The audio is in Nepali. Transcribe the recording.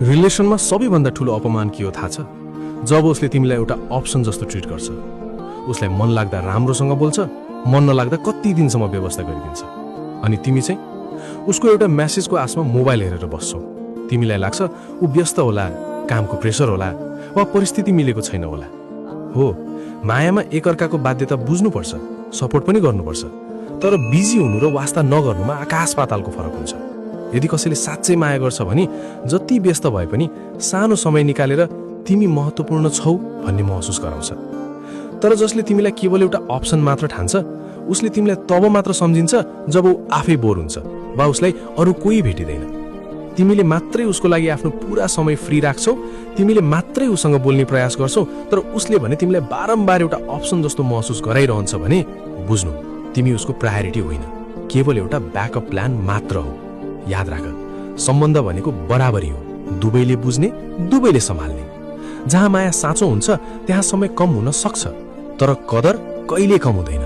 रिलेसनमा सबैभन्दा ठूलो अपमान के हो थाहा छ? जब उसले तिमीलाई एउटा अप्सन जस्तो ट्रिट गर्छ। उसलाई मन लाग्दा राम्रोसँग बोल्छ, मन नलाग्दा कति दिनसम्म व्यवस्था गरिदिन्छ। अनि तिमी चाहिँ उसको एउटा मेसेजको आशमा मोबाइल हेरेर बस्छौ। तिमीलाई लाग्छ ऊ व्यस्त होला, कामको प्रेसर होला, वा परिस्थिति मिलेको छैन होला। हो, मायामा एकअर्काको बाध्यता बुझ्नुपर्छ, सपोर्ट पनि गर्नुपर्छ, तर बिजी हुनु र वास्ता नगर्नुमा आकाश पातालको फरक हुन्छ। यदि कसैले साँच्चै माया गर्छ भने जति व्यस्त भए पनि सानो समय निकालेर तिमी महत्त्वपूर्ण छौ भन्ने महसुस गराउँछ। तर जसले तिमीलाई केवल एउटा अप्सन मात्र ठान्छ, उसले तिमीलाई तब मात्र सम्झिन्छ जब ऊ आफै बोर हुन्छ वा उसलाई अरू कोही भेटिँदैन। तिमीले मात्रै उसको लागि आफ्नो पूरा समय फ्री राख्छौ, तिमीले मात्रै उसँग बोल्ने प्रयास गर्छौ, तर उसले भने तिमीलाई बारम्बार एउटा अप्सन जस्तो महसुस गराइरहन्छ भने बुझ्नु, तिमी उसको प्रायोरिटी होइन, केवल एउटा ब्याकअप प्लान मात्र हो। याद राख, सम्बन्ध भनेको बराबरी हो, दुवैले बुझ्ने, दुवैले सम्हाल्ने। जहाँ माया साँचो हुन्छ त्यहाँ समय कम हुन सक्छ, तर कदर कहिल्यै कम हुँदैन।